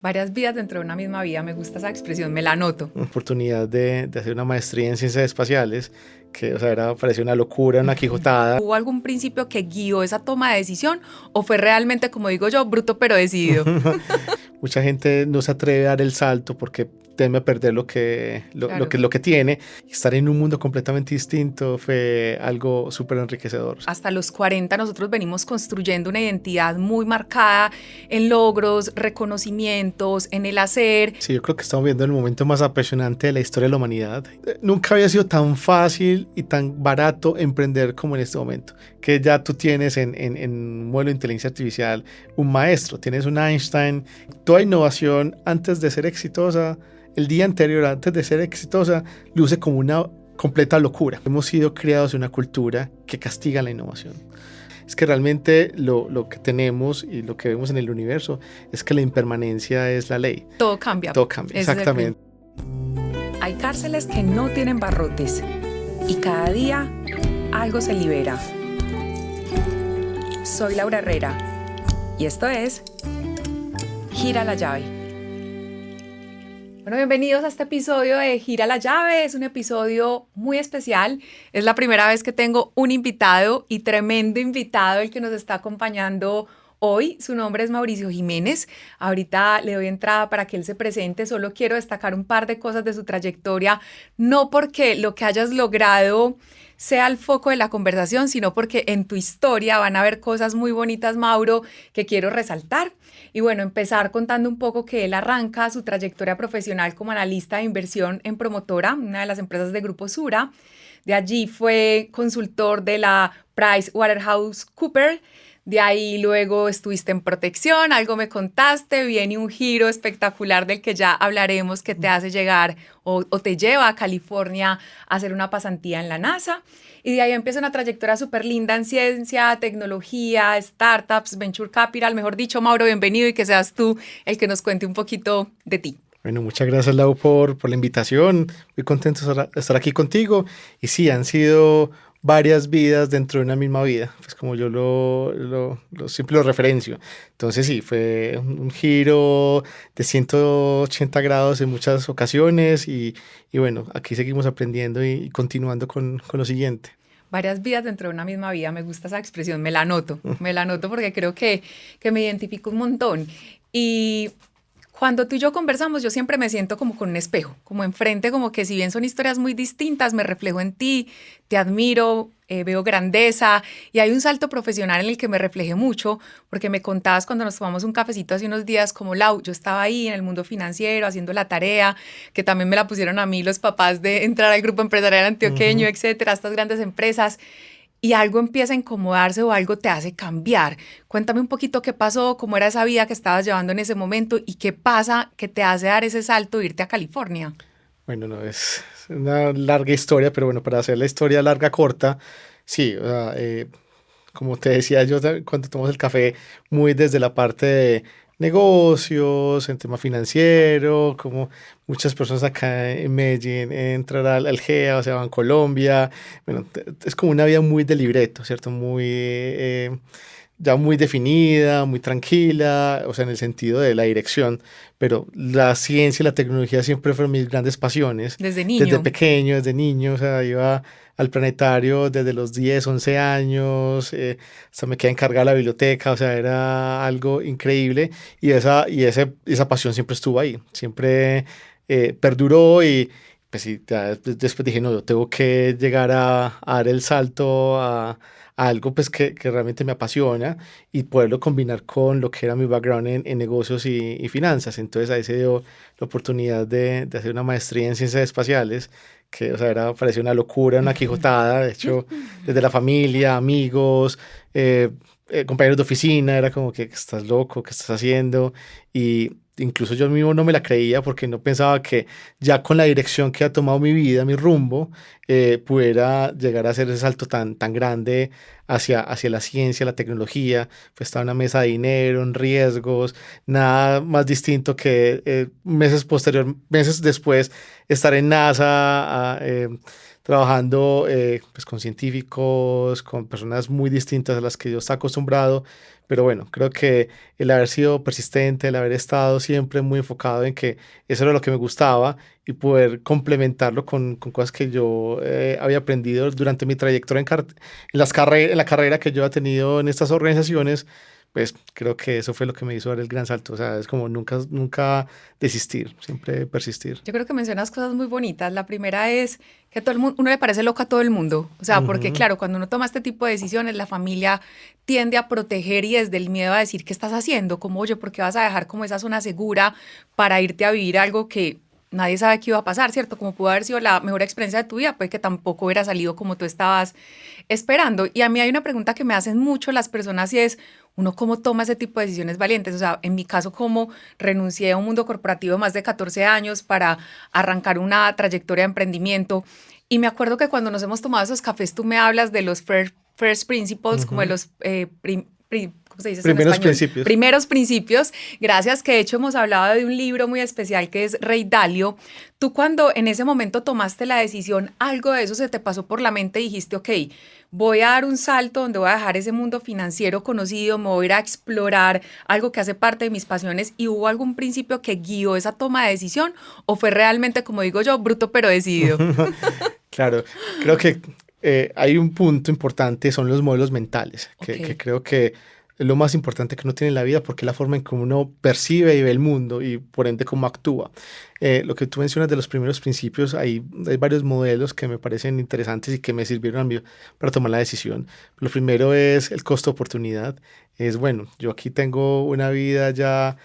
Varias vidas dentro de una misma vida, me gusta esa expresión, me la anoto. Oportunidad de hacer una maestría en ciencias espaciales, que, o sea, parecía una locura, una quijotada. ¿Hubo algún principio que guió esa toma de decisión o fue realmente, como digo yo, bruto pero decidido? Mucha gente no se atreve a dar el salto porque teme perder lo que tiene. Estar en un mundo completamente distinto fue algo súper enriquecedor. Hasta los 40 nosotros venimos construyendo una identidad muy marcada en logros, reconocimientos, en el hacer. Sí, yo creo que estamos viendo el momento más apasionante de la historia de la humanidad. Nunca había sido tan fácil y tan barato emprender como en este momento, que ya tú tienes en un modelo de inteligencia artificial un maestro, tienes un Einstein. Toda innovación antes de ser exitosa, el día anterior antes de ser exitosa, luce como una completa locura. Hemos sido criados en una cultura que castiga la innovación. Es que realmente lo que tenemos y lo que vemos en el universo es que la impermanencia es la ley. Todo cambia. Todo cambia, exactamente. Hay cárceles que no tienen barrotes y cada día algo se libera. Soy Laura Herrera y esto es Gira la Llave. Bueno, bienvenidos a este episodio de Gira la Llave. Es un episodio muy especial. Es la primera vez que tengo un invitado y tremendo invitado el que nos está acompañando hoy. Su nombre es Mauricio Jiménez. Ahorita le doy entrada para que él se presente. Solo quiero destacar un par de cosas de su trayectoria, no porque lo que hayas logrado sea el foco de la conversación, sino porque en tu historia van a haber cosas muy bonitas, Mauro, que quiero resaltar. Y bueno, empezar contando un poco que él arranca su trayectoria profesional como analista de inversión en Promotora, una de las empresas de Grupo Sura. De allí fue consultor de la PricewaterhouseCoopers. De ahí luego estuviste en Protección, algo me contaste, viene un giro espectacular del que ya hablaremos que te hace llegar o te lleva a California a hacer una pasantía en la NASA. Y de ahí empieza una trayectoria súper linda en ciencia, tecnología, startups, venture capital. Mejor dicho, Mauro, bienvenido y que seas tú el que nos cuente un poquito de ti. Bueno, muchas gracias, Lau, por la invitación. Muy contento de estar aquí contigo. Y sí, han sido varias vidas dentro de una misma vida, pues como yo siempre lo referencio. Entonces sí, fue un giro de 180 grados en muchas ocasiones y bueno, aquí seguimos aprendiendo y continuando con lo siguiente. Varias vidas dentro de una misma vida, me gusta esa expresión, me la anoto porque creo que me identifico un montón. Y cuando tú y yo conversamos, yo siempre me siento como con un espejo, como enfrente, como que si bien son historias muy distintas, me reflejo en ti, te admiro, veo grandeza y hay un salto profesional en el que me refleje mucho, porque me contabas cuando nos tomamos un cafecito hace unos días como Lau, yo estaba ahí en el mundo financiero haciendo la tarea, que también me la pusieron a mí los papás de entrar al grupo empresarial antioqueño, etcétera, estas grandes empresas. Y algo empieza a incomodarse o algo te hace cambiar. Cuéntame un poquito qué pasó, cómo era esa vida que estabas llevando en ese momento y qué pasa que te hace dar ese salto e irte a California. Bueno, no es una larga historia, pero bueno, para hacer la historia larga corta, sí, o sea, como te decía yo cuando tomamos el café, muy desde la parte de negocios, en tema financiero, como muchas personas acá en Medellín entrar al GEA, o sea, en Colombia, bueno, es como una vida muy de libreto, ¿cierto? Muy, ya muy definida, muy tranquila, o sea, en el sentido de la dirección, pero la ciencia y la tecnología siempre fueron mis grandes pasiones. Desde niño. Desde pequeño, desde niño, o sea, iba al planetario desde los 10, 11 años, hasta me quedé encargado de la biblioteca, o sea, era algo increíble y esa pasión siempre estuvo ahí, siempre perduró y pues sí, después dije, no, yo tengo que llegar a dar el salto a algo pues que realmente me apasiona y poderlo combinar con lo que era mi background en negocios y finanzas. Entonces ahí se dio la oportunidad de hacer una maestría en ciencias espaciales, que o sea, parecía una locura, una quijotada, de hecho, desde la familia, amigos, compañeros de oficina, era como que estás loco, ¿qué estás haciendo? Y incluso yo mismo no me la creía porque no pensaba que ya con la dirección que ha tomado mi vida, mi rumbo, pudiera llegar a hacer ese salto tan grande hacia la ciencia, la tecnología. Pues estaba en una mesa de dinero, en riesgos, nada más distinto que meses después estar en NASA, trabajando pues con científicos, con personas muy distintas a las que yo estaba acostumbrado, pero bueno, creo que el haber sido persistente, el haber estado siempre muy enfocado en que eso era lo que me gustaba y poder complementarlo con cosas que yo había aprendido durante mi trayectoria en la carrera que yo he tenido en estas organizaciones, pues creo que eso fue lo que me hizo dar el gran salto. O sea, es como nunca desistir, siempre persistir. Yo creo que mencionas cosas muy bonitas. La primera es que a todo el mundo, uno le parece loco a todo el mundo. O sea, porque claro, cuando uno toma este tipo de decisiones, la familia tiende a proteger y desde el miedo a decir qué estás haciendo, como oye, ¿por qué vas a dejar como esa zona segura para irte a vivir algo que nadie sabe qué iba a pasar, ¿cierto? Como pudo haber sido la mejor experiencia de tu vida, puede que tampoco hubiera salido como tú estabas esperando. Y a mí hay una pregunta que me hacen mucho las personas y es, ¿uno cómo toma ese tipo de decisiones valientes? O sea, en mi caso, ¿cómo renuncié a un mundo corporativo de más de 14 años para arrancar una trayectoria de emprendimiento? Y me acuerdo que cuando nos hemos tomado esos cafés, tú me hablas de los first principles, como de los ¿cómo se dice en Primeros español? principios. Primeros principios. Gracias, que de hecho hemos hablado de un libro muy especial que es Ray Dalio. Tú cuando en ese momento tomaste la decisión, algo de eso se te pasó por la mente y dijiste, ok, voy a dar un salto donde voy a dejar ese mundo financiero conocido, me voy a ir a explorar algo que hace parte de mis pasiones. ¿Y hubo algún principio que guió esa toma de decisión o fue realmente, como digo yo, bruto pero decidido? Claro, creo que hay un punto importante, son los modelos mentales, que creo que es lo más importante que uno tiene en la vida porque es la forma en que uno percibe y ve el mundo y por ende cómo actúa. Lo que tú mencionas de los primeros principios, hay varios modelos que me parecen interesantes y que me sirvieron a mí para tomar la decisión. Lo primero es el costo-oportunidad. Es bueno, yo aquí tengo una vida ya,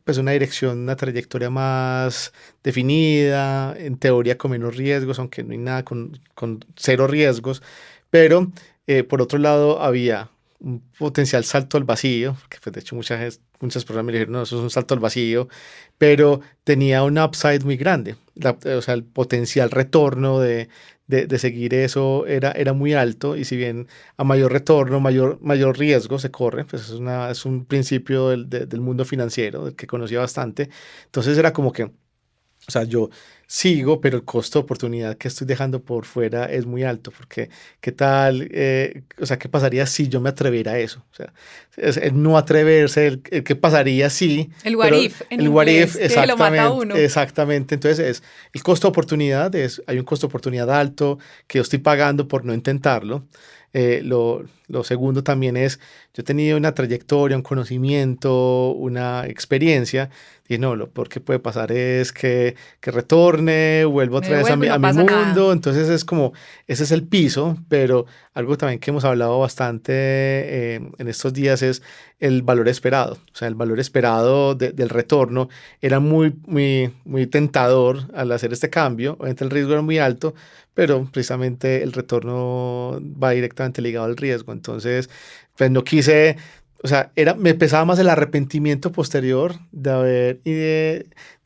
pues una dirección, una trayectoria más definida, en teoría con menos riesgos, aunque no hay nada con cero riesgos, pero por otro lado había un potencial salto al vacío, que pues de hecho muchas personas me dijeron, no, eso es un salto al vacío, pero tenía un upside muy grande, o sea, el potencial retorno de seguir eso era muy alto y si bien a mayor retorno, mayor riesgo se corre, pues es un principio del mundo financiero, del que conocía bastante, entonces era como que, o sea, yo sigo, pero el costo de oportunidad que estoy dejando por fuera es muy alto, porque ¿qué tal? O sea, ¿qué pasaría si yo me atreviera a eso? O sea, es el no atreverse, el qué pasaría si... El what if, el what if, que lo mata a uno. Exactamente, entonces el costo de oportunidad, hay un costo de oportunidad alto que yo estoy pagando por no intentarlo. Lo segundo también es, yo he tenido una trayectoria, un conocimiento, una experiencia, y no, lo peor que puede pasar es que retorne, vuelvo otra vez a mi mundo, nada. Entonces es como, ese es el piso, pero algo también que hemos hablado bastante en estos días es el valor esperado, o sea, el valor esperado del retorno era muy tentador al hacer este cambio, obviamente el riesgo era muy alto, pero precisamente el retorno va directamente ligado al riesgo. Entonces, pues no quise, o sea, me pesaba más el arrepentimiento posterior de haber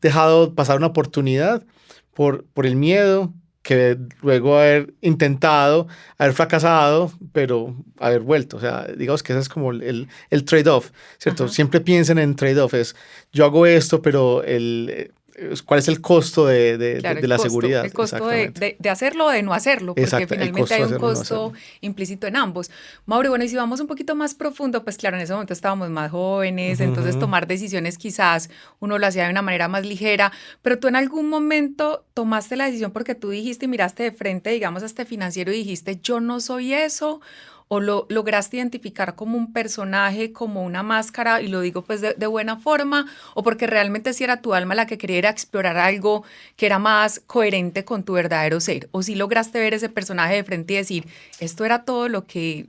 dejado pasar una oportunidad por el miedo, que luego haber intentado, haber fracasado, pero haber vuelto. O sea, digamos que ese es como el trade-off, ¿cierto? Ajá. Siempre piensen en trade-off, yo hago esto, pero ¿cuál es el costo de la seguridad? El costo de hacerlo o de no hacerlo, porque finalmente hay un costo implícito en ambos. Mauri, bueno, y si vamos un poquito más profundo, pues claro, en ese momento estábamos más jóvenes, entonces tomar decisiones quizás uno lo hacía de una manera más ligera, pero tú en algún momento tomaste la decisión porque tú dijiste y miraste de frente, digamos, a este financiero y dijiste, yo no soy eso, o lo lograste identificar como un personaje, como una máscara, y lo digo pues de buena forma, o porque realmente si era tu alma la que quería ir a explorar algo que era más coherente con tu verdadero ser, o si lograste ver ese personaje de frente y decir, esto era todo lo que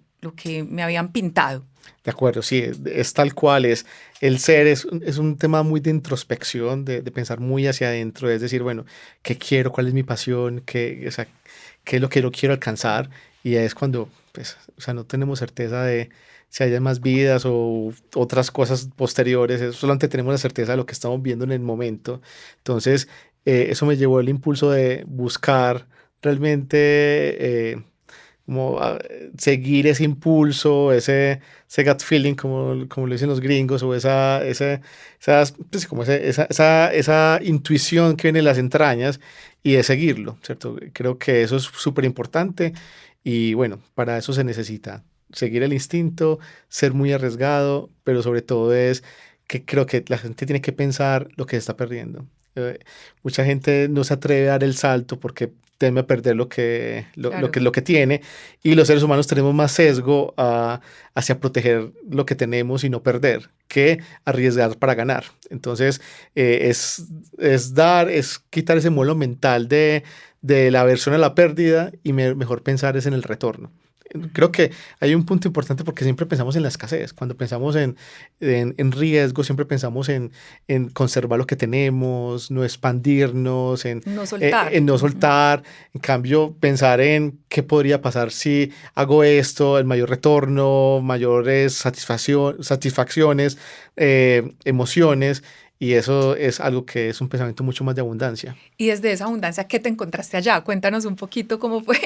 me habían pintado. De acuerdo, sí, es tal cual, el ser es un tema muy de introspección, de pensar muy hacia adentro, es decir, bueno, ¿qué quiero? ¿Cuál es mi pasión? ¿Qué es lo que yo quiero alcanzar? Y es cuando, pues, o sea, no tenemos certeza de si haya más vidas o otras cosas posteriores, solamente tenemos la certeza de lo que estamos viendo en el momento. Entonces, eso me llevó el impulso de buscar realmente como seguir ese impulso, ese gut feeling, como lo dicen los gringos, o pues, como esa intuición que viene de las entrañas y de seguirlo, ¿cierto? Creo que eso es súper importante y bueno, para eso se necesita seguir el instinto, ser muy arriesgado, pero sobre todo es que creo que la gente tiene que pensar lo que se está perdiendo. Mucha gente no se atreve a dar el salto porque teme a perder Claro. lo que tiene, y los seres humanos tenemos más sesgo hacia proteger lo que tenemos y no perder que arriesgar para ganar. Entonces es quitar ese modelo mental de la aversión a la pérdida y mejor pensar es en el retorno. Creo que hay un punto importante porque siempre pensamos en la escasez. Cuando pensamos en riesgo, siempre pensamos en conservar lo que tenemos, no expandirnos, No soltar. en no soltar. En cambio, pensar en qué podría pasar si hago esto, el mayor retorno, mayores satisfacciones, emociones. Y eso es algo que es un pensamiento mucho más de abundancia. Y desde esa abundancia, ¿qué te encontraste allá? Cuéntanos un poquito cómo fue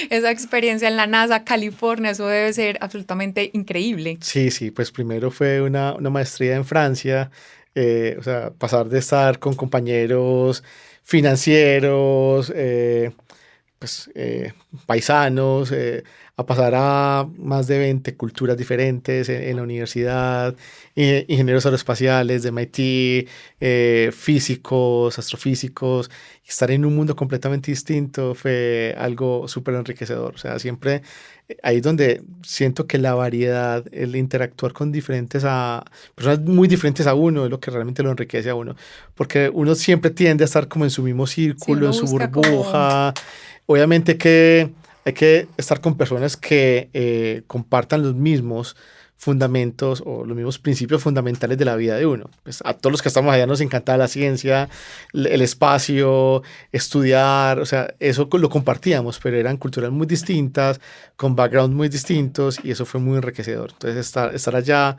esa experiencia en la NASA, California. Eso debe ser absolutamente increíble. Sí, sí, pues primero fue una maestría en Francia, o sea, pasar de estar con compañeros financieros, paisanos, a pasar a más de 20 culturas diferentes en la universidad, ingenieros aeroespaciales de MIT, físicos, astrofísicos, y estar en un mundo completamente distinto fue algo súper enriquecedor. O sea, siempre ahí es donde siento que la variedad, el interactuar con personas muy diferentes a uno, es lo que realmente lo enriquece a uno, porque uno siempre tiende a estar como en su mismo Si círculo, uno en su busca como, burbuja. Obviamente que hay que estar con personas que compartan los mismos fundamentos o los mismos principios fundamentales de la vida de uno. Pues a todos los que estamos allá nos encanta la ciencia, el espacio, estudiar, o sea, eso lo compartíamos, pero eran culturas muy distintas, con backgrounds muy distintos, y eso fue muy enriquecedor. Entonces estar allá,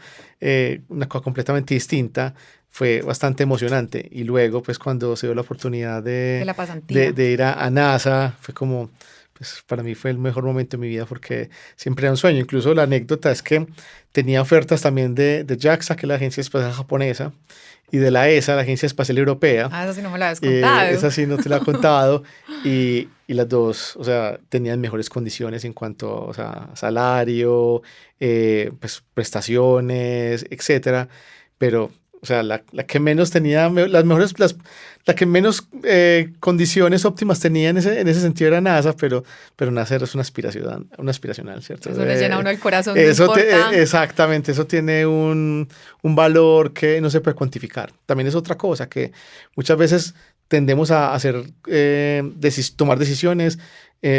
una cosa completamente distinta, fue bastante emocionante. Y luego, pues cuando se dio la oportunidad de la pasantía. de ir a NASA, fue como, pues para mí fue el mejor momento de mi vida porque siempre era un sueño. Incluso la anécdota es que tenía ofertas también de JAXA, que es la Agencia Espacial Japonesa, y de la ESA, la Agencia Espacial Europea. Ah, eso sí no me lo habías contado. Esa sí no te la he contado. Y las dos, o sea, tenían mejores condiciones en cuanto, o sea, salario, pues prestaciones, etcétera. Pero, o sea, la que menos tenía, la que menos condiciones óptimas tenía en ese sentido era NASA, pero NASA es una aspiracional, ¿cierto? Eso le llena a uno el corazón, no importa. Exactamente, eso tiene un valor que no se puede cuantificar. También es otra cosa que muchas veces tendemos a tomar decisiones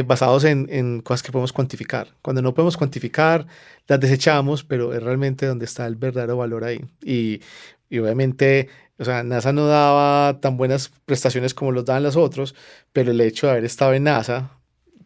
basados en cosas que podemos cuantificar. Cuando no podemos cuantificar, las desechamos, pero es realmente donde está el verdadero valor ahí. Y obviamente, o sea, NASA no daba tan buenas prestaciones como los daban los otros, pero el hecho de haber estado en NASA,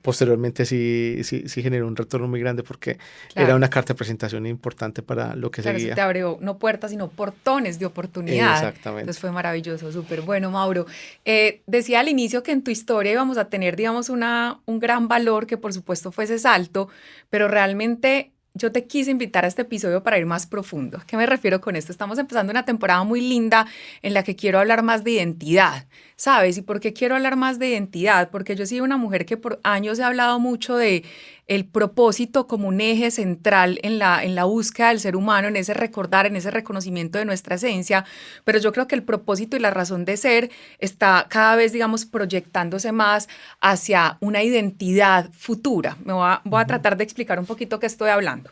posteriormente sí generó un retorno muy grande porque era Claro, una carta de presentación importante para lo que claro, eso te seguía. abrió no puertas, sino portones de oportunidad. Entonces Exactamente. fue maravilloso, súper bueno, Mauro. Decía al inicio que en tu historia íbamos a tener, digamos, un gran valor, que por supuesto fue ese salto, pero realmente yo te quise invitar a este episodio para ir más profundo. ¿A qué me refiero con esto? Estamos empezando una temporada muy linda en la que quiero hablar más de identidad, ¿sabes? ¿Y por qué quiero hablar más de identidad? Porque yo he sido una mujer que por años he hablado mucho de el propósito como un eje central en la búsqueda del ser humano, en ese recordar, en ese reconocimiento de nuestra esencia, pero yo creo que el propósito y la razón de ser está cada vez, digamos, proyectándose más hacia una identidad futura. Voy a Ujú. tratar de explicar un poquito qué estoy hablando.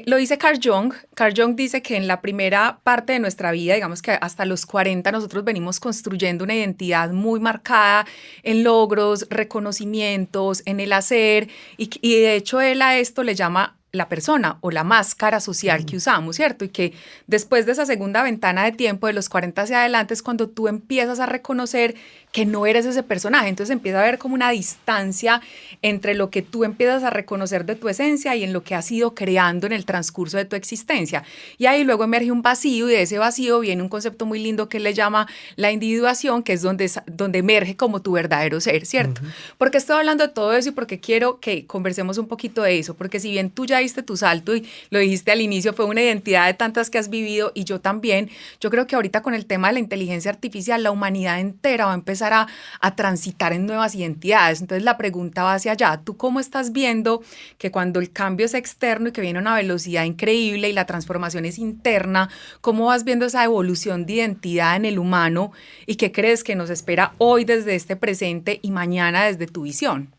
Lo dice Carl Jung. Carl Jung dice que en la primera parte de nuestra vida, digamos que hasta los 40, nosotros venimos construyendo una identidad muy marcada en logros, reconocimientos, en el hacer, y de hecho él a esto le llama la persona o la máscara social que usamos, ¿cierto? Y que después de esa segunda ventana de tiempo, de los 40 hacia adelante, es cuando tú empiezas a reconocer que no eres ese personaje. Entonces empieza a haber como una distancia entre lo que tú empiezas a reconocer de tu esencia y en lo que has ido creando en el transcurso de tu existencia. Y ahí luego emerge un vacío, y de ese vacío viene un concepto muy lindo que él le llama la individuación, que es donde emerge como tu verdadero ser, ¿cierto? ¿Por qué estoy hablando de todo eso y por qué quiero que conversemos un poquito de eso? Porque si bien tú ya diste tu salto y lo dijiste al inicio, fue una identidad de tantas que has vivido, y yo también, yo creo que ahorita con el tema de la inteligencia artificial, la humanidad entera va a empezar a transitar en nuevas identidades. Entonces la pregunta va hacia allá. ¿Tú cómo estás viendo que cuando el cambio es externo y que viene a una velocidad increíble y la transformación es interna, cómo vas viendo esa evolución de identidad en el humano, y qué crees que nos espera hoy desde este presente y mañana desde tu visión?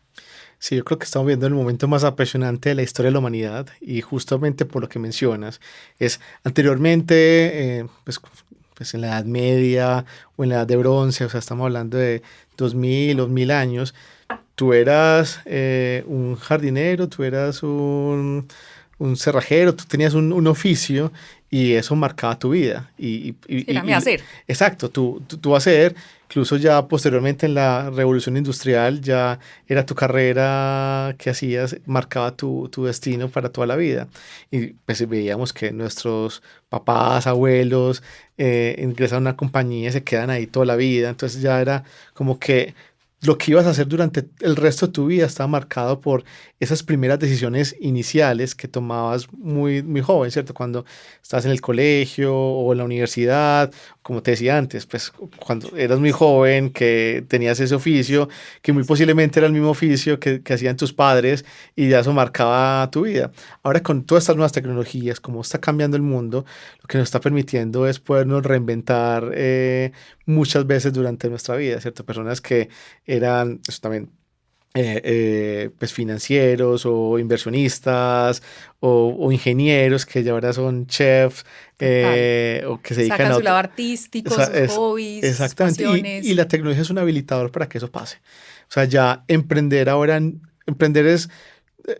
Sí, yo creo que estamos viendo el momento más apasionante de la historia de la humanidad, y justamente por lo que mencionas, es anteriormente, pues en la Edad Media o en la Edad de Bronce, o sea, estamos hablando de 2000 o 1000 años, tú eras un jardinero, tú eras un cerrajero, tú tenías un oficio, y eso marcaba tu vida. Era mi hacer. Exacto, tu hacer, incluso ya posteriormente en la Revolución Industrial, ya era tu carrera que hacías, marcaba tu destino para toda la vida. Y pues veíamos que nuestros papás, abuelos, ingresan a una compañía y se quedan ahí toda la vida. Entonces ya era como que lo que ibas a hacer durante el resto de tu vida estaba marcado por esas primeras decisiones iniciales que tomabas muy, muy joven, ¿cierto? Cuando estás en el colegio o en la universidad, como te decía antes, pues cuando eras muy joven, que tenías ese oficio, que muy posiblemente era el mismo oficio que hacían tus padres, y ya eso marcaba tu vida. Ahora, con todas estas nuevas tecnologías, como está cambiando el mundo, lo que nos está permitiendo es podernos reinventar muchas veces durante nuestra vida, ¿cierto? Personas que eran, eso también, pues financieros o inversionistas o ingenieros, que ya ahora son chefs, o que se dedican Sacan a su otro. lado artístico, sus hobbies, sus Exactamente, pasiones. y la tecnología es un habilitador para que eso pase. O sea, ya emprender ahora, emprender es,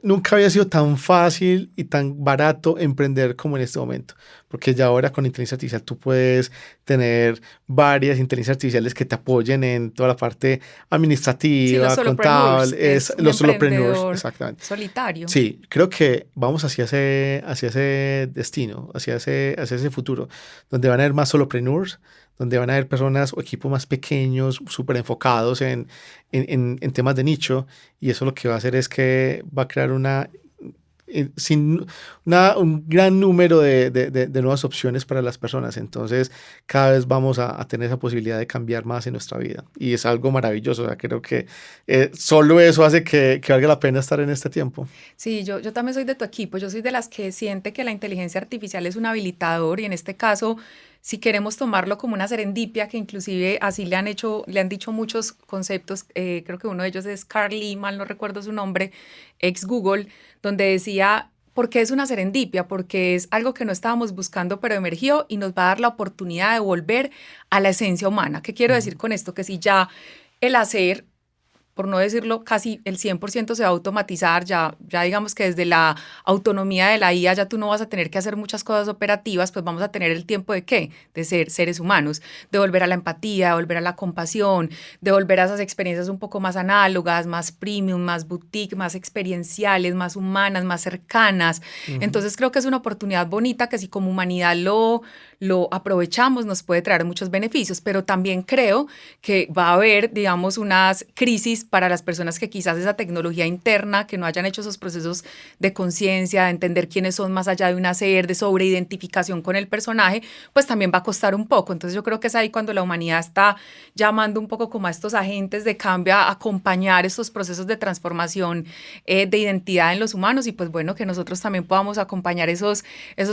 nunca había sido tan fácil y tan barato emprender como en este momento, porque ya ahora con inteligencia artificial tú puedes tener varias inteligencias artificiales que te apoyen en toda la parte Sí, los administrativa, solopreneurs, contable, es un los solopreneurs, emprendedor exactamente. solitario. Sí, creo que vamos hacia ese destino, hacia ese futuro, donde van a haber más solopreneurs, donde van a haber personas o equipos más pequeños, súper enfocados en temas de nicho, y eso lo que va a hacer es que va a crear un gran número de nuevas opciones para las personas. Entonces, cada vez vamos a tener esa posibilidad de cambiar más en nuestra vida, y es algo maravilloso. O sea, creo que solo eso hace que valga la pena estar en este tiempo. Sí, yo también soy de tu equipo. Yo soy de las que siente que la inteligencia artificial es un habilitador, y en este caso, si queremos tomarlo como una serendipia, que inclusive así le han dicho muchos conceptos, creo que uno de ellos es Carl Lee, mal no recuerdo su nombre, ex Google, donde decía: ¿por qué es una serendipia? Porque es algo que no estábamos buscando, pero emergió y nos va a dar la oportunidad de volver a la esencia humana. ¿Qué quiero decir con esto? Que si ya el hacer, por no decirlo casi el 100%, se va a automatizar, ya digamos que desde la autonomía de la IA ya tú no vas a tener que hacer muchas cosas operativas, pues vamos a tener el tiempo ¿de qué? De ser seres humanos, de volver a la empatía, de volver a la compasión, de volver a esas experiencias un poco más análogas, más premium, más boutique, más experienciales, más humanas, más cercanas. Entonces creo que es una oportunidad bonita que si como humanidad lo aprovechamos nos puede traer muchos beneficios, pero también creo que va a haber, digamos, unas crisis para las personas que quizás esa tecnología interna, que no hayan hecho esos procesos de conciencia, de entender quiénes son más allá de un hacer, de sobreidentificación con el personaje, pues también va a costar un poco. Entonces yo creo que es ahí cuando la humanidad está llamando un poco como a estos agentes de cambio a acompañar estos procesos de transformación de identidad en los humanos, y pues bueno, que nosotros también podamos acompañar esos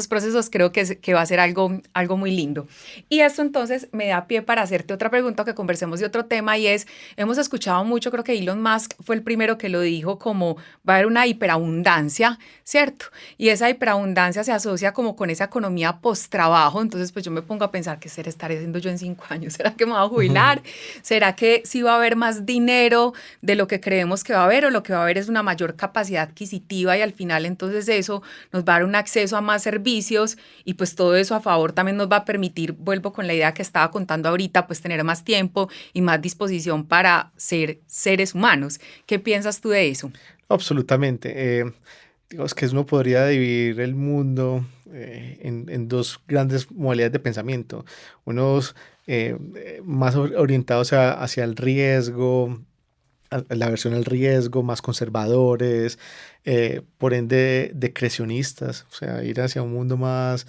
procesos, creo que va a ser algo algo muy lindo. Y esto entonces me da pie para hacerte otra pregunta, que conversemos de otro tema, y es, hemos escuchado mucho, creo que Elon Musk fue el primero que lo dijo, como va a haber una hiperabundancia, ¿cierto? Y esa hiperabundancia se asocia como con esa economía post-trabajo. Entonces pues yo me pongo a pensar, ¿qué estaré haciendo yo en 5 años? ¿Será que me voy a jubilar? ¿Será que sí va a haber más dinero de lo que creemos que va a haber, o lo que va a haber es una mayor capacidad adquisitiva, y al final entonces eso nos va a dar un acceso a más servicios, y pues todo eso a favor también nos va a permitir, vuelvo con la idea que estaba contando ahorita, pues tener más tiempo y más disposición para ser seres humanos? ¿Qué piensas tú de eso? Absolutamente. Digamos que uno podría dividir el mundo en dos grandes modalidades de pensamiento. Unos más orientados hacia el riesgo, la versión del riesgo, más conservadores, por ende decrecionistas, o sea, ir hacia un mundo más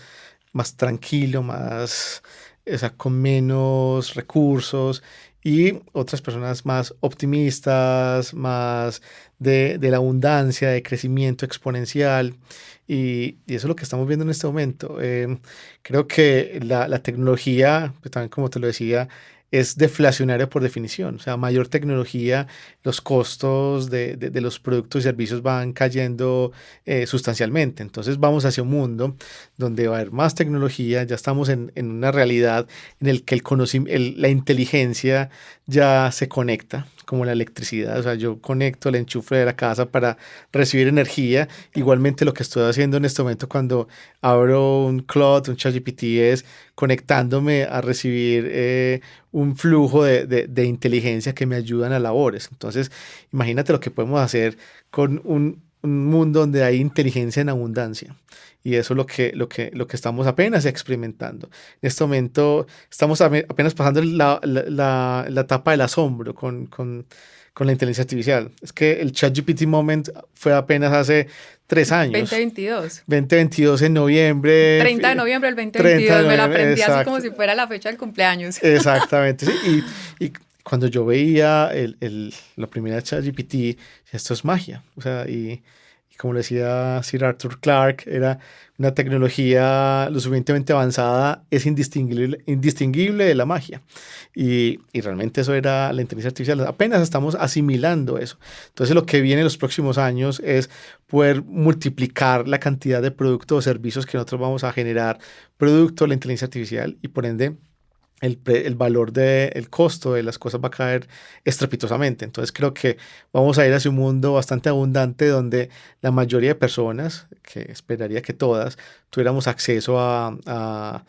tranquilo, o sea, con menos recursos, y otras personas más optimistas, más de la abundancia, de crecimiento exponencial, y eso es lo que estamos viendo en este momento. Creo que la tecnología, pues también como te lo decía, es deflacionaria por definición. O sea, mayor tecnología, los costos de los productos y servicios van cayendo sustancialmente. Entonces vamos hacia un mundo donde va a haber más tecnología. Ya estamos en una realidad en el que la inteligencia ya se conecta, como la electricidad. O sea, yo conecto el enchufe de la casa para recibir energía. Igualmente lo que estoy haciendo en este momento cuando abro un Claude, un ChatGPT, es conectándome a recibir un flujo de inteligencia que me ayudan a labores. Entonces, imagínate lo que podemos hacer con un mundo donde hay inteligencia en abundancia. Y eso es lo que estamos apenas experimentando. En este momento estamos apenas pasando la etapa del asombro con la inteligencia artificial. Es que el ChatGPT Moment fue apenas hace 3 años. 2022. 2022 en noviembre. 30 de noviembre del 2022, me lo aprendí exacto. Así como si fuera la fecha del cumpleaños. Exactamente, sí. Y cuando yo veía la primera ChatGPT, esto es magia. O sea, y como le decía Sir Arthur Clarke, era una tecnología lo suficientemente avanzada, es indistinguible de la magia. Y realmente eso era la inteligencia artificial. Apenas estamos asimilando eso. Entonces lo que viene en los próximos años es poder multiplicar la cantidad de productos o servicios que nosotros vamos a generar producto de la inteligencia artificial, y por ende el valor el costo de las cosas va a caer estrepitosamente. Entonces creo que vamos a ir hacia un mundo bastante abundante donde la mayoría de personas, que esperaría que todas, tuviéramos acceso a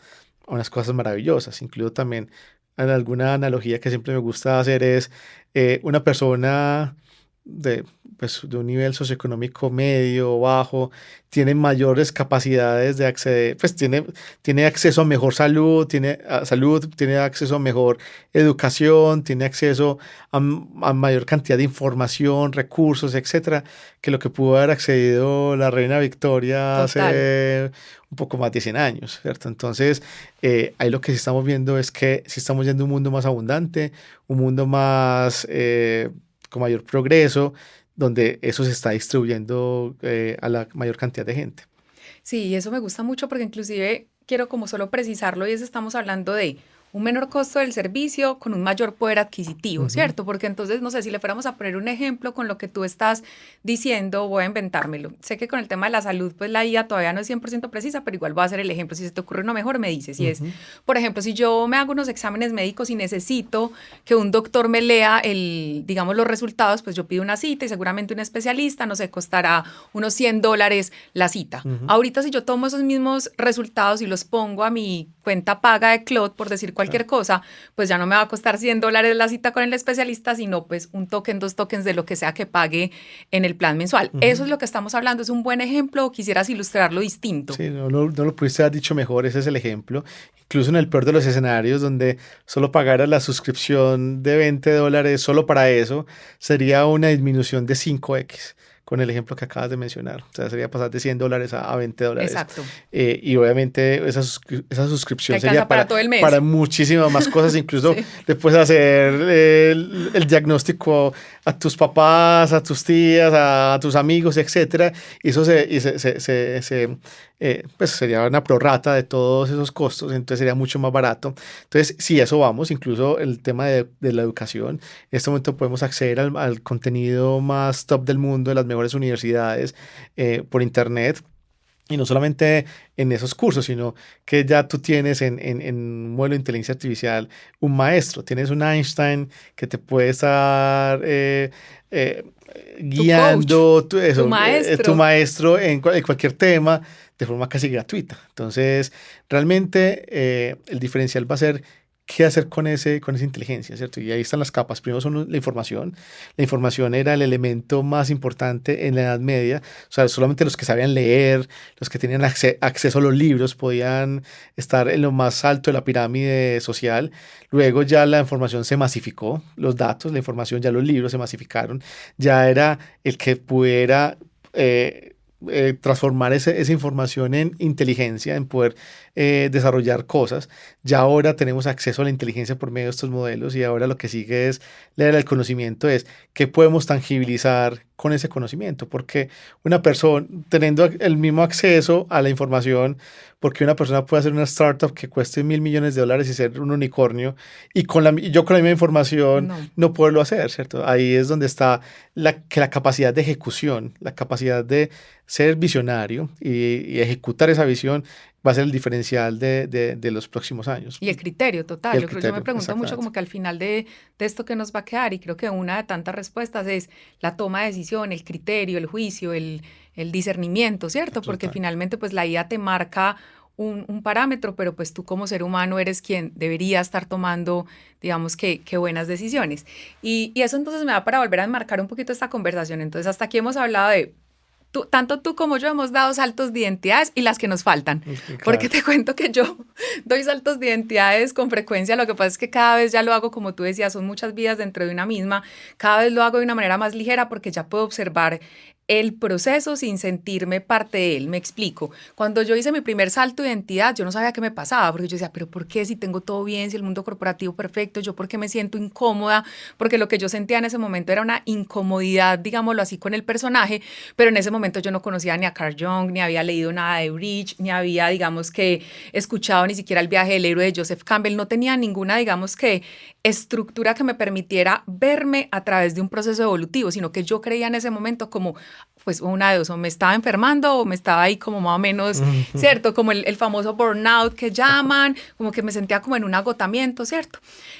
unas cosas maravillosas. Incluso también en alguna analogía que siempre me gusta hacer es una persona de un nivel socioeconómico medio o bajo, tiene mayores capacidades de acceder, pues tiene acceso a mejor salud, tiene acceso a mejor educación, tiene acceso a mayor cantidad de información, recursos, etcétera, que lo que pudo haber accedido la reina Victoria hace un poco más de 100 años, ¿cierto? Entonces, ahí lo que sí estamos viendo es que sí estamos yendo a un mundo más abundante, un mundo más con mayor progreso, donde eso se está distribuyendo a la mayor cantidad de gente. Sí, eso me gusta mucho, porque inclusive quiero como solo precisarlo, y es estamos hablando de un menor costo del servicio con un mayor poder adquisitivo, ¿cierto? Porque entonces, no sé, si le fuéramos a poner un ejemplo con lo que tú estás diciendo, voy a inventármelo. Sé que con el tema de la salud, pues la IA todavía no es 100% precisa, pero igual voy a hacer el ejemplo. Si se te ocurre uno mejor, me dices. Y es, por ejemplo, si yo me hago unos exámenes médicos y necesito que un doctor me lea digamos, los resultados, pues yo pido una cita, y seguramente un especialista, no sé, costará unos $100 la cita. Ahorita, si yo tomo esos mismos resultados y los pongo a mi cuenta paga de Claude, por decir cualquier cosa, pues ya no me va a costar $100 la cita con el especialista, sino pues un token, 2 tokens de lo que sea que pague en el plan mensual. Eso es lo que estamos hablando. ¿Es un buen ejemplo o quisieras ilustrarlo distinto? Sí, no lo pudiste haber dicho mejor, ese es el ejemplo. Incluso en el peor de los escenarios, donde solo pagara la suscripción de $20 solo para eso, sería una disminución de 5x. con el ejemplo que acabas de mencionar. O sea, sería pasar de $100 a $20. Exacto. Y obviamente esa suscripción Que alcanza sería para todo el mes. para muchísimas más cosas. Incluso Sí. le puedes hacer el diagnóstico a tus papás, a tus tías, a tus amigos, etcétera. Y eso pues sería una prorrata de todos esos costos, entonces sería mucho más barato. Entonces, si eso vamos, incluso el tema de la educación, en este momento podemos acceder al contenido más top del mundo de las mejores universidades por internet. Y no solamente en esos cursos, sino que ya tú tienes en un modelo de inteligencia artificial un maestro, tienes un Einstein que te puede estar guiando, tu maestro en cualquier tema de forma casi gratuita. Entonces, realmente el diferencial va a ser qué hacer con esa inteligencia, ¿cierto? Y ahí están las capas. Primero son la información. La información era el elemento más importante en la Edad Media. O sea, solamente los que sabían leer, los que tenían acceso a los libros podían estar en lo más alto de la pirámide social. Luego ya la información se masificó, los datos, la información, ya los libros se masificaron. Ya era el que pudiera transformar esa información en inteligencia, en poder desarrollar cosas. Ya ahora tenemos acceso a la inteligencia por medio de estos modelos y ahora lo que sigue es leer el conocimiento, es qué podemos tangibilizar con ese conocimiento, porque una persona teniendo el mismo acceso a la información, porque una persona puede hacer una startup que cueste $1.000 millones y ser un unicornio y yo con la misma información no poderlo hacer, ¿cierto? Ahí es donde está la capacidad de ejecución, la capacidad de ser visionario y ejecutar esa visión va a ser el diferencial de los próximos años. Y el criterio total. Yo me pregunto mucho como que al final de esto que nos va a quedar, y creo que una de tantas respuestas es la toma de decisión, el criterio, el juicio, el discernimiento, ¿cierto? Porque finalmente pues la IA te marca un parámetro, pero pues tú como ser humano eres quien debería estar tomando, digamos, que buenas decisiones. Y eso entonces me da para volver a enmarcar un poquito esta conversación. Entonces hasta aquí hemos hablado de tanto tú como yo hemos dado saltos de identidades y las que nos faltan, claro. Porque te cuento que yo doy saltos de identidades con frecuencia, lo que pasa es que cada vez ya lo hago, como tú decías, son muchas vidas dentro de una misma, cada vez lo hago de una manera más ligera porque ya puedo observar el proceso sin sentirme parte de él. Me explico. Cuando yo hice mi primer salto de identidad, yo no sabía qué me pasaba, porque yo decía, pero ¿por qué si tengo todo bien, si el mundo corporativo perfecto, yo por qué me siento incómoda? Porque lo que yo sentía en ese momento era una incomodidad, digámoslo así, con el personaje, pero en ese momento yo no conocía ni a Carl Jung, ni había leído nada de Bridge, ni había, digamos que, escuchado ni siquiera el viaje del héroe de Joseph Campbell, no tenía ninguna, digamos que, estructura que me permitiera verme a través de un proceso evolutivo, sino que yo creía en ese momento como, pues una de dos, o me estaba enfermando o me estaba ahí como más o menos, ¿cierto? Como el famoso burnout que llaman, como que me sentía como en un agotamiento, ¿cierto?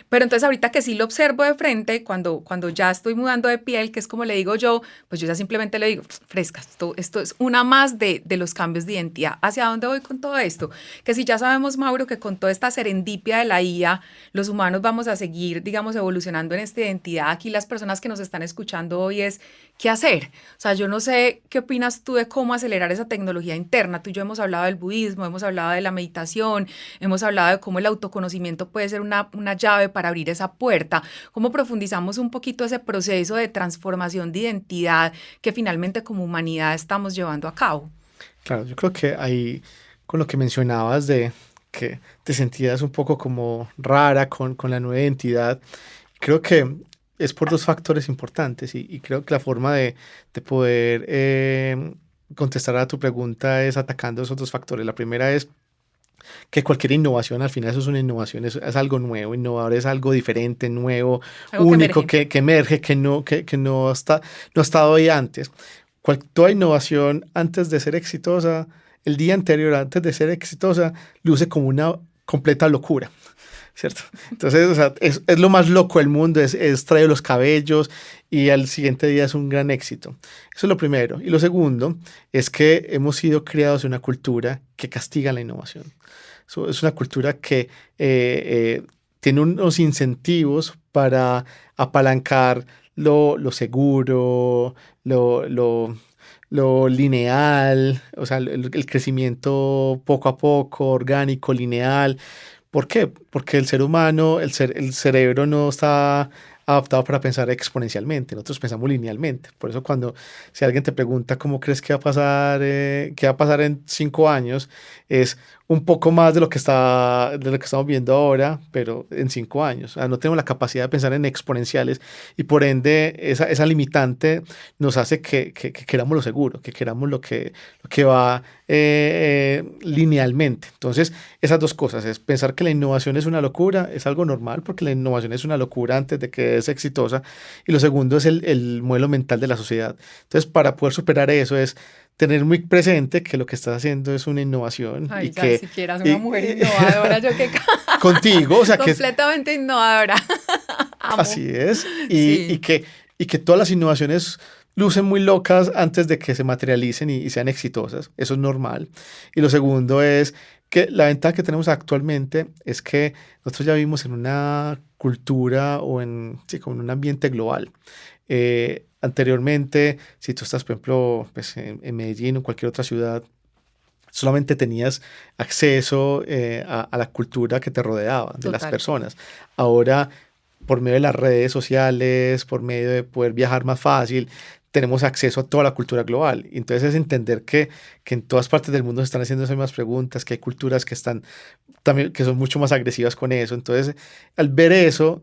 Pero entonces ahorita que sí lo observo de frente, cuando ya estoy mudando de piel, que es como le digo yo, pues yo ya simplemente le digo, fresca, esto es una más de los cambios de identidad. ¿Hacia dónde voy con todo esto? Que si ya sabemos, Mauro, que con toda esta serendipia de la IA, los humanos vamos a seguir, digamos, evolucionando en esta identidad. Aquí las personas que nos están escuchando hoy es, ¿qué hacer? O sea, yo no sé qué opinas tú de cómo acelerar esa tecnología interna. Tú y yo hemos hablado del budismo, hemos hablado de la meditación, hemos hablado de cómo el autoconocimiento puede ser una llave para abrir esa puerta. ¿Cómo profundizamos un poquito ese proceso de transformación de identidad que finalmente como humanidad estamos llevando a cabo? Claro, yo creo que ahí, con lo que mencionabas de que te sentías un poco como rara con la nueva identidad, creo que es por dos factores importantes y creo que la forma de poder contestar a tu pregunta es atacando esos dos factores. La primera es que cualquier innovación, al final eso es una innovación, es algo nuevo, innovador es algo diferente, nuevo, algo único, que emerge, que no ha estado ahí antes. Toda innovación antes de ser exitosa, el día anterior antes de ser exitosa, luce como una completa locura, ¿cierto? Entonces, o sea, es lo más loco del mundo, es traer los cabellos y al siguiente día es un gran éxito. Eso es lo primero. Y lo segundo es que hemos sido criados en una cultura que castiga la innovación. Es una cultura que tiene unos incentivos para apalancar lo seguro, lo lineal, o sea, el crecimiento poco a poco, orgánico, lineal. ¿Por qué? Porque el ser humano, el cerebro no está adaptado para pensar exponencialmente, nosotros pensamos linealmente. Por eso si alguien te pregunta cómo crees que va a pasar, qué va a pasar en 5 años, es un poco más de lo que estamos viendo ahora, pero en 5 años. O sea, no tenemos la capacidad de pensar en exponenciales y por ende esa limitante nos hace que queramos lo seguro, que queramos lo que va linealmente. Entonces, esas dos cosas, es pensar que la innovación es una locura, es algo normal porque la innovación es una locura antes de que es exitosa. Y lo segundo es el modelo mental de la sociedad. Entonces, para poder superar eso es tener muy presente que lo que estás haciendo es una innovación. Ay, y ya, que si quieras una mujer innovadora, yo que contigo, o sea, completamente innovadora. Amo. Así es, Sí. y que todas las innovaciones lucen muy locas antes de que se materialicen y sean exitosas. Eso es normal. Y lo segundo es que la ventaja que tenemos actualmente es que nosotros ya vivimos en una cultura sí, como en un ambiente global. Anteriormente, si tú estás, por ejemplo, pues, en Medellín o en cualquier otra ciudad, solamente tenías acceso a la cultura que te rodeaba, de las Total. personas. Ahora, por medio de las redes sociales, por medio de poder viajar más fácil, tenemos acceso a toda la cultura global. Entonces es entender que en todas partes del mundo se están haciendo esas mismas preguntas, que hay culturas que están también, que son mucho más agresivas con eso. Entonces, al ver eso,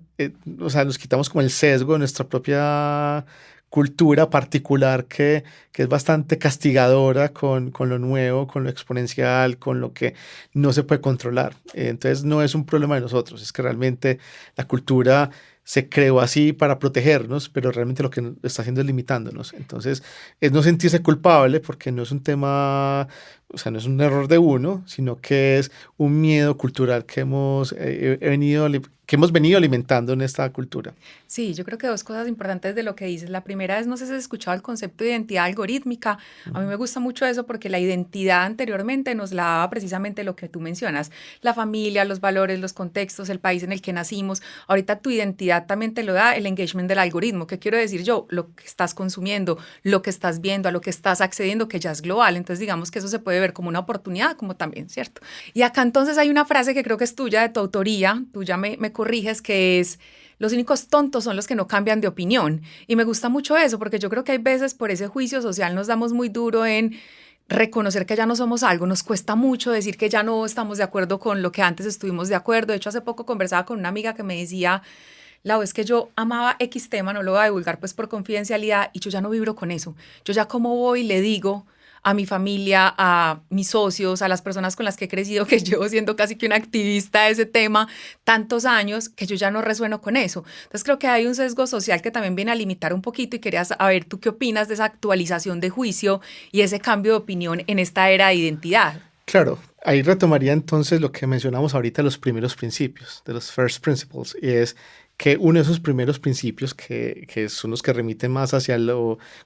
o sea, nos quitamos como el sesgo de nuestra propia cultura particular que es bastante castigadora con lo nuevo, con lo exponencial, con lo que no se puede controlar. Entonces no es un problema de nosotros, es que realmente la cultura se creó así para protegernos, pero realmente lo que está haciendo es limitándonos. Entonces es no sentirse culpable porque no es un tema, o sea, no es un error de uno, sino que es un miedo cultural que que hemos venido alimentando en esta cultura. Sí, yo creo que dos cosas importantes de lo que dices. La primera es, no sé si has escuchado el concepto de identidad algorítmica. A mí me gusta mucho eso porque la identidad anteriormente nos la daba precisamente lo que tú mencionas, la familia, los valores, los contextos, el país en el que nacimos. Ahorita tu identidad también te lo da el engagement del algoritmo. ¿Qué quiero decir yo? Lo que estás consumiendo, lo que estás viendo, a lo que estás accediendo, que ya es global. Entonces digamos que eso se puede ver como una oportunidad, como también, ¿cierto? Y acá entonces hay una frase que creo que es tuya, de tu autoría, tú ya me corriges, que es: los únicos tontos son los que no cambian de opinión. Y me gusta mucho eso, porque yo creo que hay veces por ese juicio social nos damos muy duro en reconocer que ya no somos algo. Nos cuesta mucho decir que ya no estamos de acuerdo con lo que antes estuvimos de acuerdo. De hecho, hace poco conversaba con una amiga que me decía: Lau, es que yo amaba X tema, no lo voy a divulgar pues por confidencialidad, y yo ya no vibro con eso. Yo ya como voy y le digo a mi familia, a mis socios, a las personas con las que he crecido, que llevo siendo casi que una activista de ese tema tantos años, que yo ya no resueno con eso. Entonces creo que hay un sesgo social que también viene a limitar un poquito, y quería saber tú qué opinas de esa actualización de juicio y ese cambio de opinión en esta era de identidad. Claro, ahí retomaría entonces lo que mencionamos ahorita, los primeros principios, de los first principles, y es que uno de esos primeros principios que son los que remiten más hacia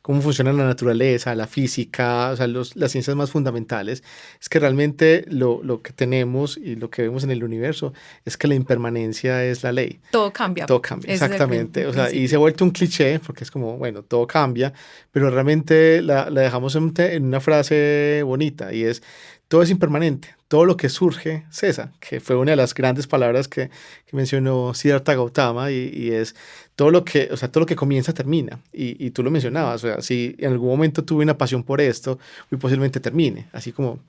cómo funciona la naturaleza, la física, o sea, las ciencias más fundamentales, es que realmente lo que tenemos y lo que vemos en el universo es que la impermanencia es la ley. Todo cambia. Todo cambia, Ese exactamente. es O sea, y se ha vuelto un cliché porque es como, bueno, todo cambia, pero realmente la dejamos en una frase bonita, y es: todo es impermanente, todo lo que surge cesa, que fue una de las grandes palabras que mencionó Siddhartha Gautama, y es todo lo que comienza termina, y tú lo mencionabas, o sea, si en algún momento tuve una pasión por esto, muy posiblemente termine, así como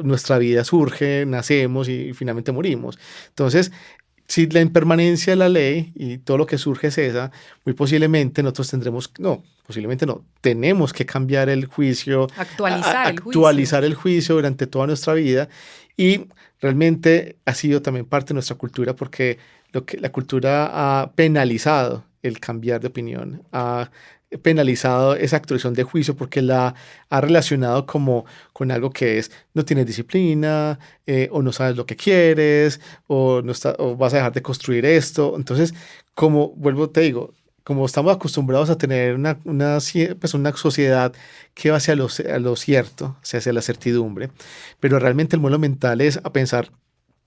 nuestra vida surge, nacemos y finalmente morimos. Entonces, si la impermanencia es la ley y todo lo que surge es esa, muy posiblemente nosotros posiblemente no, tenemos que cambiar el juicio, actualizar el juicio durante toda nuestra vida, y realmente ha sido también parte de nuestra cultura porque la cultura ha penalizado el cambiar de opinión, ha penalizado esa actualización de juicio porque la ha relacionado como con algo que es: no tienes disciplina, o no sabes lo que quieres, o vas a dejar de construir esto. Entonces, como vuelvo, te digo, como estamos acostumbrados a tener una sociedad que va hacia lo cierto, hacia la certidumbre, pero realmente el modelo mental es a pensar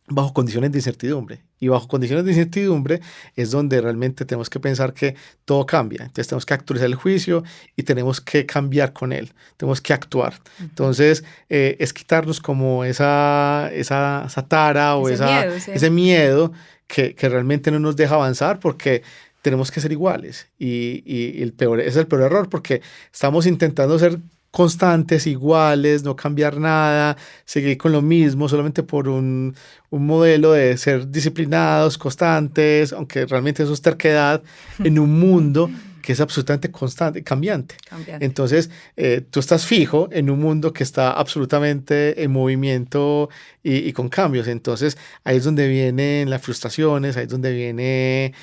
bajo condiciones de incertidumbre, y bajo condiciones de incertidumbre es donde realmente tenemos que pensar que todo cambia. Entonces tenemos que actualizar el juicio y tenemos que cambiar con él, tenemos que actuar. Entonces es quitarnos como esa tara o ese miedo que realmente no nos deja avanzar, porque tenemos que ser iguales. Y es el peor error, porque estamos intentando ser constantes, iguales, no cambiar nada, seguir con lo mismo solamente por un modelo de ser disciplinados, constantes, aunque realmente eso es terquedad en un mundo que es absolutamente constante, cambiante. Entonces, tú estás fijo en un mundo que está absolutamente en movimiento y con cambios. Entonces, ahí es donde vienen las frustraciones, ahí es donde viene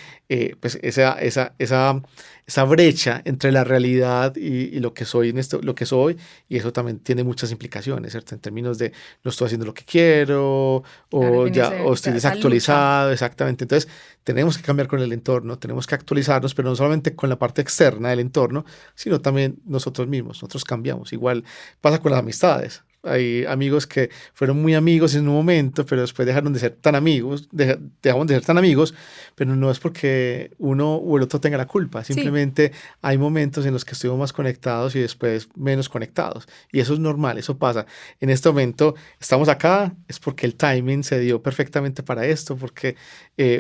pues esa brecha entre la realidad y lo que soy lo que soy, y eso también tiene muchas implicaciones, ¿cierto? En términos de no estoy haciendo lo que quiero, o estoy desactualizado, exactamente. Entonces, tenemos que cambiar con el entorno, tenemos que actualizarnos, pero no solamente con la parte externa del entorno, sino también nosotros mismos. Nosotros cambiamos. Igual pasa con las amistades. Hay amigos que fueron muy amigos en un momento, pero después dejaron de ser tan amigos, dejamos de ser tan amigos, pero no es porque uno o el otro tenga la culpa. Simplemente hay momentos en los que estuvimos más conectados y después menos conectados. Y eso es normal, eso pasa. En este momento estamos acá, es porque el timing se dio perfectamente para esto, porque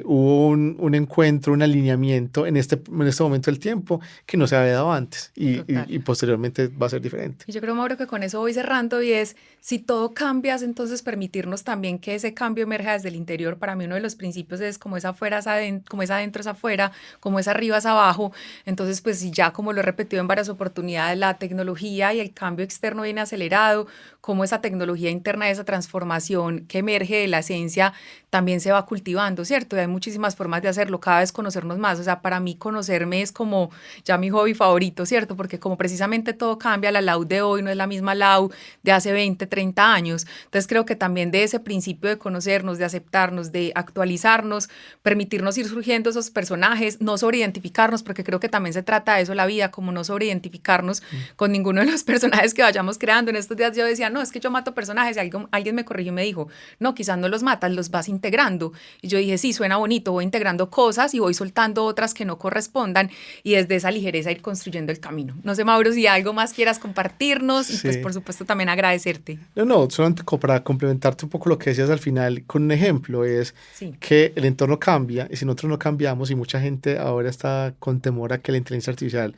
hubo un encuentro, un alineamiento en este momento del tiempo que no se había dado antes, y posteriormente va a ser diferente. Y yo creo, Mauro, que con eso voy cerrando, y es, si todo cambia, entonces permitirnos también que ese cambio emerja desde el interior. Para mí uno de los principios es como es afuera es adentro, como es adentro es afuera, como es arriba es abajo. Entonces, pues si ya, como lo he repetido en varias oportunidades, la tecnología y el cambio externo viene acelerado, como esa tecnología interna, esa transformación que emerge de la esencia, también se va cultivando, ¿cierto? Y hay muchísimas formas de hacerlo, cada vez conocernos más. O sea, para mí conocerme es como ya mi hobby favorito, ¿cierto? Porque como precisamente todo cambia, la Lau de hoy no es la misma Lau de hace 20, 30 años. Entonces creo que también de ese principio de conocernos, de aceptarnos, de actualizarnos, permitirnos ir surgiendo esos personajes, no sobreidentificarnos, porque creo que también se trata de eso la vida, como no sobreidentificarnos con ninguno de los personajes que vayamos creando. En estos días yo decía, no, es que yo mato personajes, y alguien me corrigió y me dijo, no, quizás no los matas, los vas integrando. Y yo dije, sí, suena bonito, voy integrando cosas y voy soltando otras que no correspondan, y desde esa ligereza ir construyendo el camino. No sé, Mauro, si algo más quieras compartirnos, y pues por supuesto también agradecerte. No, solamente para complementarte un poco lo que decías al final con un ejemplo, es que el entorno cambia, y si nosotros no cambiamos, y mucha gente ahora está con temor a que la inteligencia artificial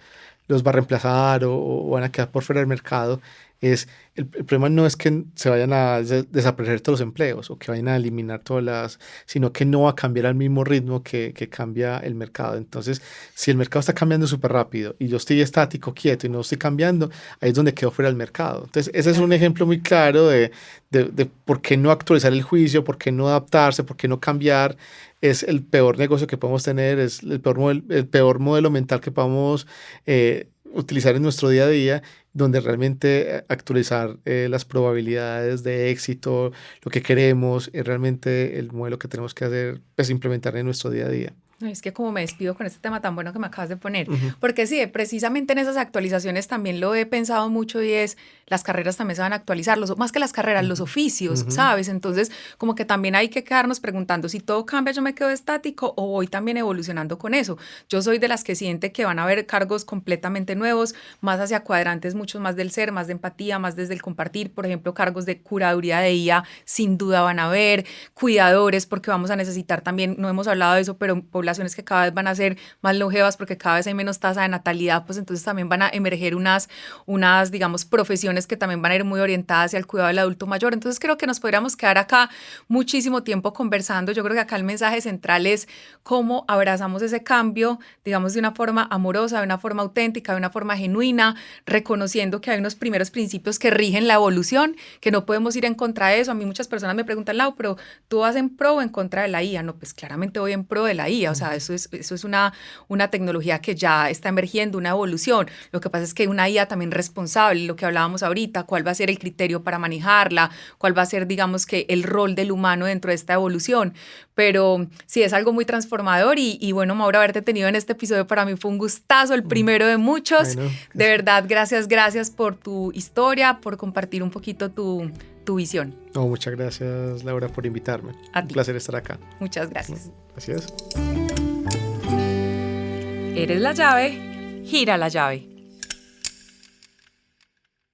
los va a reemplazar o van a quedar por fuera del mercado, el problema no es que se vayan a desaparecer todos los empleos o que vayan a eliminar sino que no va a cambiar al mismo ritmo que cambia el mercado. Entonces, si el mercado está cambiando súper rápido y yo estoy estático, quieto, y no estoy cambiando, ahí es donde quedo fuera del mercado. Entonces, ese es un ejemplo muy claro de por qué no actualizar el juicio, por qué no adaptarse, por qué no cambiar. Es el peor negocio que podemos tener, es el peor modelo mental que podamos utilizar en nuestro día a día, donde realmente actualizar las probabilidades de éxito, lo que queremos, es realmente el modelo que tenemos que hacer, pues implementar en nuestro día a día. Es que como me despido con este tema tan bueno que me acabas de poner, porque sí, precisamente en esas actualizaciones también lo he pensado mucho, y es, las carreras también se van a actualizar, más que las carreras, los oficios, ¿sabes? Entonces, como que también hay que quedarnos preguntando, si todo cambia, yo me quedo estático o voy también evolucionando con eso. Yo soy de las que siente que van a haber cargos completamente nuevos, más hacia cuadrantes, muchos más del ser, más de empatía, más desde el compartir. Por ejemplo, cargos de curaduría de IA, sin duda van a haber, cuidadores, porque vamos a necesitar también, no hemos hablado de eso, pero poblaciones que cada vez van a ser más longevas porque cada vez hay menos tasa de natalidad, pues entonces también van a emerger unas digamos, profesiones que también van a ir muy orientadas hacia el cuidado del adulto mayor. Entonces creo que nos podríamos quedar acá muchísimo tiempo conversando. Yo creo que acá el mensaje central es cómo abrazamos ese cambio, digamos, de una forma amorosa, de una forma auténtica, de una forma genuina, reconociendo que hay unos primeros principios que rigen la evolución, que no podemos ir en contra de eso. A mí muchas personas me preguntan, Lau, pero ¿tú vas en pro o en contra de la IA? No, pues claramente voy en pro de la IA. O sea, eso es una tecnología que ya está emergiendo, una evolución. Lo que pasa es que una IA también responsable, lo que hablábamos ahorita, cuál va a ser el criterio para manejarla, cuál va a ser, digamos, que el rol del humano dentro de esta evolución. Pero sí, es algo muy transformador, y bueno, Mauro, haberte tenido en este episodio para mí fue un gustazo, el primero de muchos. Bueno, de verdad, gracias por tu historia, por compartir un poquito tu visión. No, muchas gracias, Laura, por invitarme. Un placer estar acá. Muchas gracias. Gracias. Eres la llave, gira la llave.